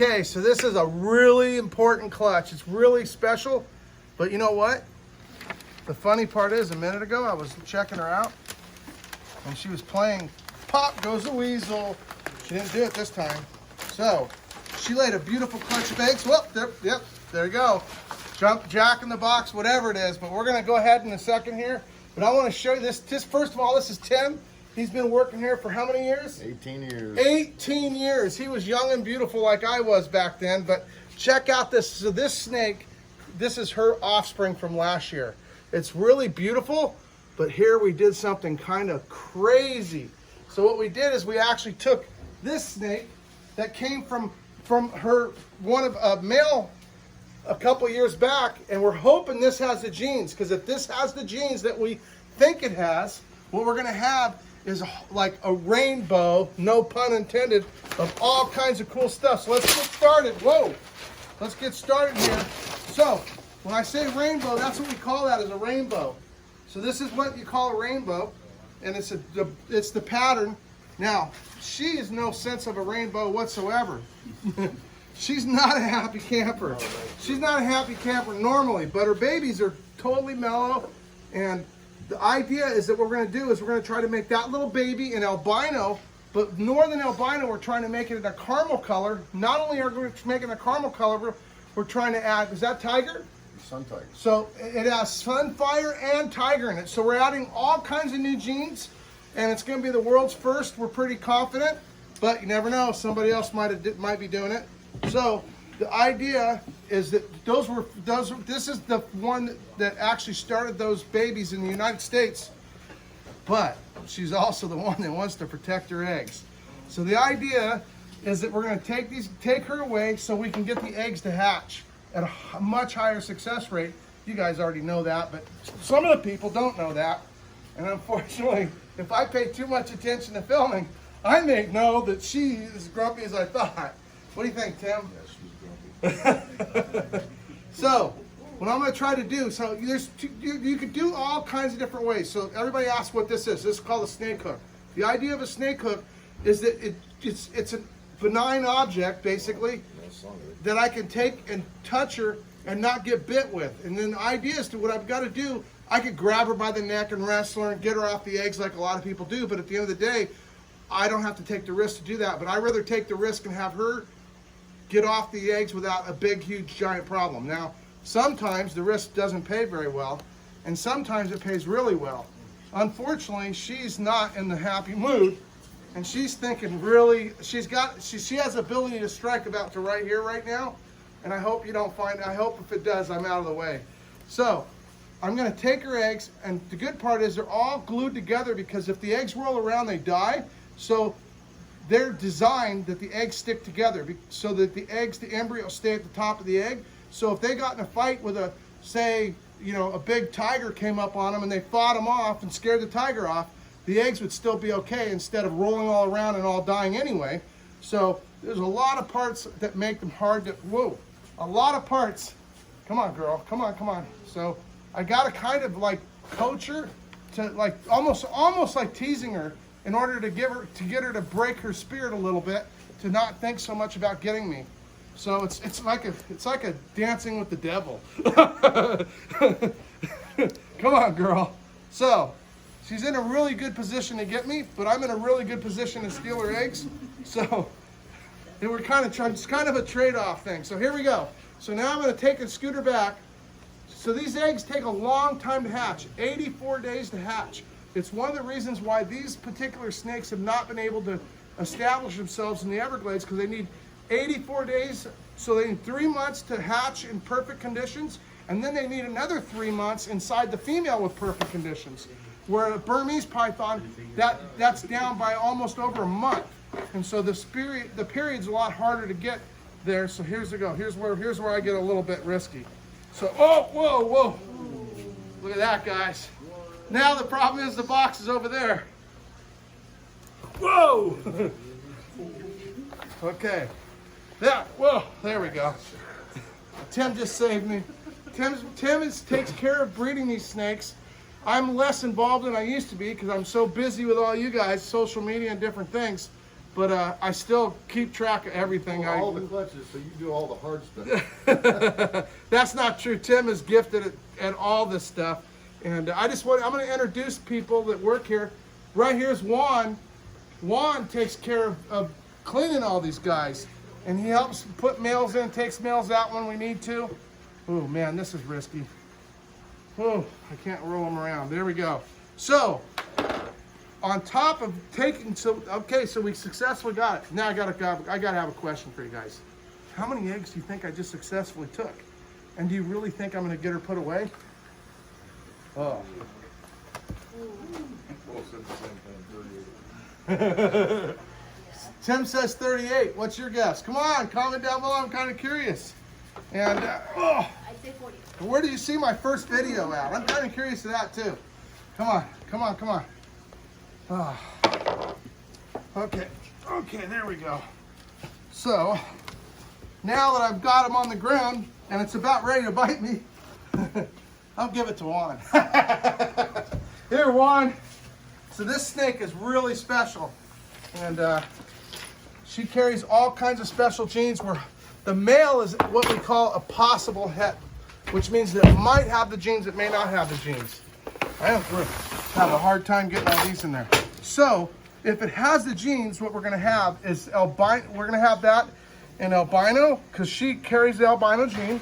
Okay, so this is a really important clutch. It's really special, but you know what? The funny part is, a minute ago, I was checking her out, and she was playing Pop Goes the Weasel. She didn't do it this time. So, she laid a beautiful clutch of eggs. Well, there you go. Jump, jack in the box, whatever it is. But we're gonna go ahead in a second here. But I wanna show you this. First of all, this is Tim. He's been working here for how many years? 18 years. 18 years. He was young and beautiful like I was back then. But check out this. So this snake, this is her offspring from last year. It's really beautiful, but here we did something kind of crazy. So what we did is we actually took this snake that came from her, one of a male a couple years back, and we're hoping this has the genes, because if this has the genes that we think it has, what we're gonna have is like a rainbow, no pun intended, of all kinds of cool stuff. So let's get started. Whoa, let's get started here. So when I say rainbow, that's what we call that, is a rainbow. So this is what you call a rainbow, and it's the pattern. Now, she is no sense of a rainbow whatsoever. She's not a happy camper. She's not a happy camper normally, but her babies are totally mellow. And the idea is that what we're going to do is we're going to try to make that little baby an albino, but northern albino, we're trying to make it in a caramel color. Not only are we making a caramel color, we're trying to add, is that tiger? Sun tiger. So it has sunfire and tiger in it. So we're adding all kinds of new genes, and it's going to be the world's first. We're pretty confident, but you never know. Somebody else might be doing it. So the idea is that this is the one that actually started those babies in the United States, but she's also the one that wants to protect her eggs. So the idea is that we're going to take her away so we can get the eggs to hatch at a much higher success rate. You guys already know that, but some of the people don't know that. And unfortunately, if I pay too much attention to filming, I may know that she is as grumpy as I thought. What do you think, Tim? Yeah, she's grumpy. So, what I'm going to try to do, so you could do all kinds of different ways. So everybody asks what this is. This is called a snake hook. The idea of a snake hook is that it's a benign object, basically, that I can take and touch her and not get bit with. And then the idea is to what I've got to do, I could grab her by the neck and wrestle her and get her off the eggs like a lot of people do. But at the end of the day, I don't have to take the risk to do that. But I'd rather take the risk and have her get off the eggs without a big, huge, giant problem. Now, sometimes the risk doesn't pay very well, and sometimes it pays really well. Unfortunately, she's not in the happy mood, and she's thinking really, she has ability to strike about to right here, right now, and I hope you don't find, I hope if it does, I'm out of the way. So, I'm gonna take her eggs, and the good part is they're all glued together, because if the eggs roll around, they die. So they're designed that the eggs stick together so that the embryo stay at the top of the egg. So if they got in a fight with a, say, you know, a big tiger came up on them and they fought them off and scared the tiger off, the eggs would still be okay instead of rolling all around and all dying anyway. So there's a lot of parts that make them hard to, whoa, a lot of parts. Come on, girl, come on, come on. So I gotta kind of like coach her to like almost like teasing her, in order to get her to break her spirit a little bit, to not think so much about getting me. So it's like a dancing with the devil. Come on, girl. So she's in a really good position to get me, but I'm in a really good position to steal her eggs. So they were kind of trying. It's kind of a trade-off thing. So here we go. So now I'm going to take and scoot her back. So these eggs take a long time to hatch, 84 days to hatch. It's one of the reasons why these particular snakes have not been able to establish themselves in the Everglades, because they need 84 days, so they need 3 months to hatch in perfect conditions, and then they need another 3 months inside the female with perfect conditions. Where a Burmese python, that's down by almost over a month. And so the period's a lot harder to get there. So here's the go. Here's where I get a little bit risky. So, oh, whoa, whoa. Look at that, guys. Now the problem is the box is over there. Whoa! Okay. Yeah, whoa, there we go. Tim just saved me. Tim takes care of breeding these snakes. I'm less involved than I used to be because I'm so busy with all you guys, social media and different things. but I still keep track of everything. All the clutches, so you do all the hard stuff. That's not true. Tim is gifted at all this stuff. And I'm going to introduce people that work here. Right here's Juan. Juan takes care of cleaning all these guys. And he helps put males in, takes males out when we need to. Oh man, this is risky. Oh, I can't roll them around. There we go. So, on top of taking, so we successfully got it. Now I gotta have a question for you guys. How many eggs do you think I just successfully took? And do you really think I'm gonna get her put away? Oh. Tim says 38. What's your guess? Come on, comment down below. I'm kind of curious. And I'd say 40. where do you see my first video at? I'm kind of curious of that too. Come on, come on, come on. Oh. Okay, there we go. So now that I've got him on the ground and it's about ready to bite me, I'll give it to Juan. Here, Juan. So this snake is really special, and she carries all kinds of special genes. Where the male is what we call a possible het, which means that it might have the genes, it may not have the genes. I have a hard time getting all these in there. So if it has the genes, what we're going to have is albino. We're going to have that in albino because she carries the albino gene.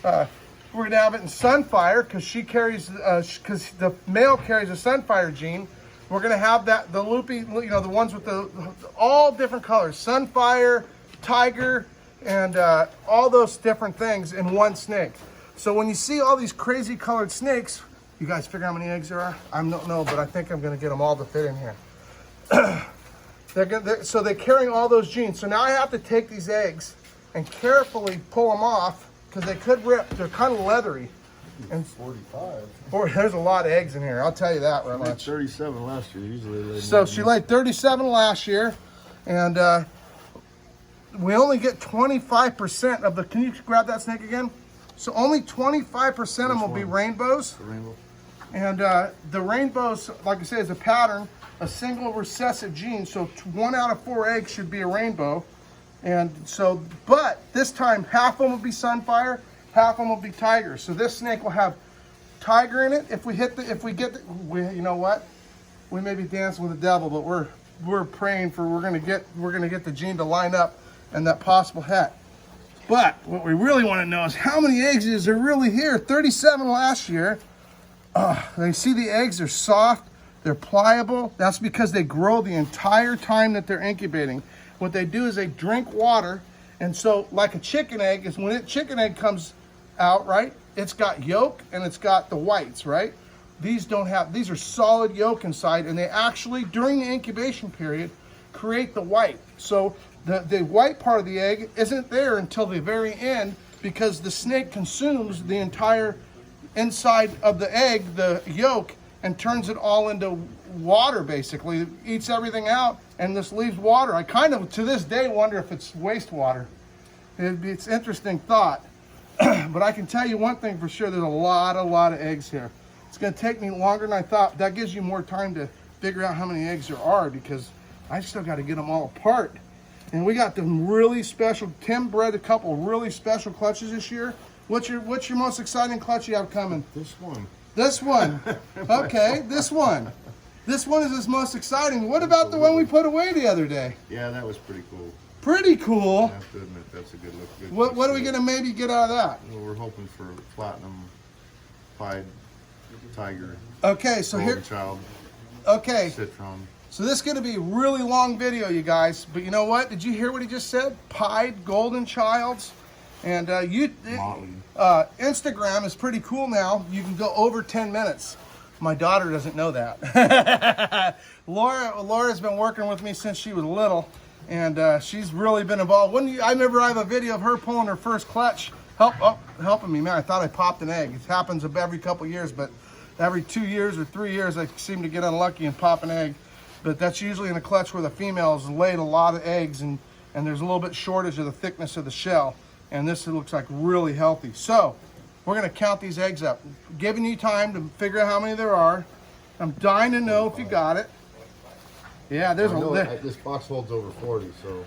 We're going to have it in sunfire because she carries, because the male carries a sunfire gene. We're going to have that, the loopy, you know, the ones with the all different colors, sunfire, tiger, and all those different things in one snake. So when you see all these crazy colored snakes, you guys figure how many eggs there are? I don't know, but I think I'm going to get them all to fit in here. So they're carrying all those genes. So now I have to take these eggs and carefully pull them off because they could rip. They're kind of leathery. And 45. There's a lot of eggs in here. I'll tell you that right much. 37 last year. Usually. So she laid 37 last year, and we only get 25% of the. Can you grab that snake again? So only 25% of them will be rainbows. The rainbow. And the rainbows, like I say, is a pattern, a single recessive gene. So 1 out of 4 eggs should be a rainbow. And so, but this time half of them will be sunfire, half of them will be tiger. So this snake will have tiger in it. If we get you know what? We may be dancing with the devil, but we're praying for we're gonna get the gene to line up and that possible het. But what we really want to know is how many eggs is there really here? 37 last year. They see the eggs are soft, they're pliable. That's because they grow the entire time that they're incubating. What they do is they drink water, and so like a chicken egg is when chicken egg comes out, right? It's got yolk and it's got the whites, right? These are solid yolk inside, and they actually during the incubation period create the white. So the white part of the egg isn't there until the very end because the snake consumes the entire inside of the egg, the yolk, and turns it all into water basically. It eats everything out and this leaves water. I kind of to this day wonder if it's wastewater. It's an interesting thought. But I can tell you one thing for sure, there's a lot of eggs here. It's going to take me longer than I thought. That gives you more time to figure out how many eggs there are because I still got to get them all apart. And we got them really special. Tim bred a couple really special clutches this year. What's your most exciting clutch you have coming? This one. This one. Okay, this one. This one is his most exciting. What about the one we put away the other day? Yeah, that was pretty cool. Pretty cool. I have to admit, that's a good look. What are we going to maybe get out of that? Well, we're hoping for platinum pied tiger. Okay, so here. Child. Okay. Citron. So this is going to be a really long video, you guys. But you know what? Did you hear what he just said? Pied golden childs. And Instagram is pretty cool now. You can go over 10 minutes. My daughter doesn't know that. Laura's been working with me since she was little, and she's really been involved. I remember I have a video of her pulling her first clutch, helping me. Man, I thought I popped an egg. It happens every couple years, but every 2 years or 3 years, I seem to get unlucky and pop an egg. But that's usually in a clutch where the female has laid a lot of eggs, and there's a little bit shortage of the thickness of the shell. And this looks like really healthy. So we're going to count these eggs up, giving you time to figure out how many there are. I'm dying to know if you got it. Yeah, there's I know a this box holds over 40, so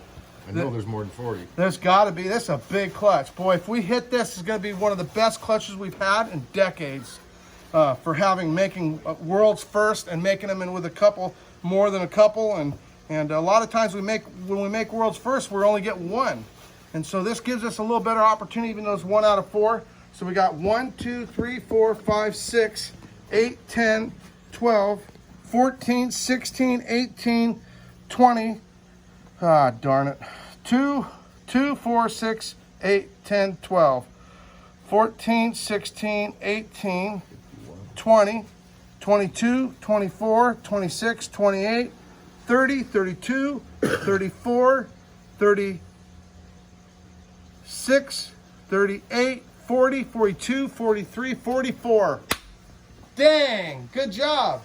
I know there's more than 40. there's got to be. This is a big clutch, boy. If we hit this, it's going to be one of the best clutches we've had in decades. For making world's first and making them in with a couple, more than a couple, and a lot of times when we make world's first, we only get one, and so this gives us a little better opportunity, even though it's 1 out of 4. So we got 1, 2, 3, 4, 5, 6, 8, 10, 12, 14, 16, 18, 20. Ah, darn it. 2, 4, 6, 8, 10, 12, 14, 16, 18, 20, 22, 24, 26, 28, 30, 32, 34, 36, 38, 40, 42, 43, 44. Dang, good job.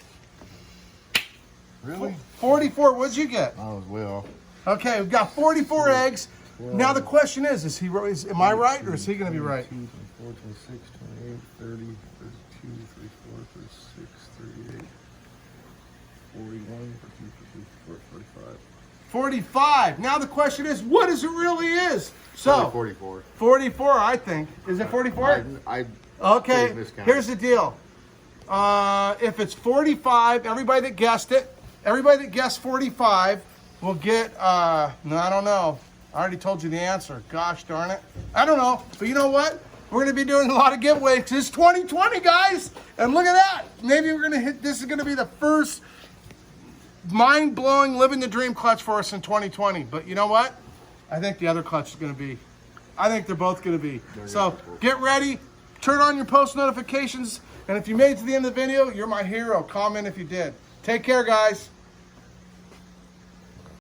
Really? 44, what'd you get? I was way off. Okay, we've got 44 eggs. Now the question is am I right or is he gonna be right? 22, 24, 26, 28, 30, 32, 34, 36, 38, 41, 42, 43, 45. 45. Now the question is, what is it really is? So 44. 44, I think. Is it 44? I Okay, miscounted. here's the deal. If it's 45, everybody that guessed 45 will get, no, I don't know. I already told you the answer. Gosh darn it. I don't know. But you know what? We're going to be doing a lot of giveaways. It's 2020, guys. And look at that. Maybe we're going to hit, this is going to be the first mind-blowing living the dream clutch for us in 2020. But you know what? I think the other clutch is going to be, I think they're both going to be. So get ready. Turn on your post notifications. And if you made it to the end of the video, you're my hero. Comment if you did. Take care, guys.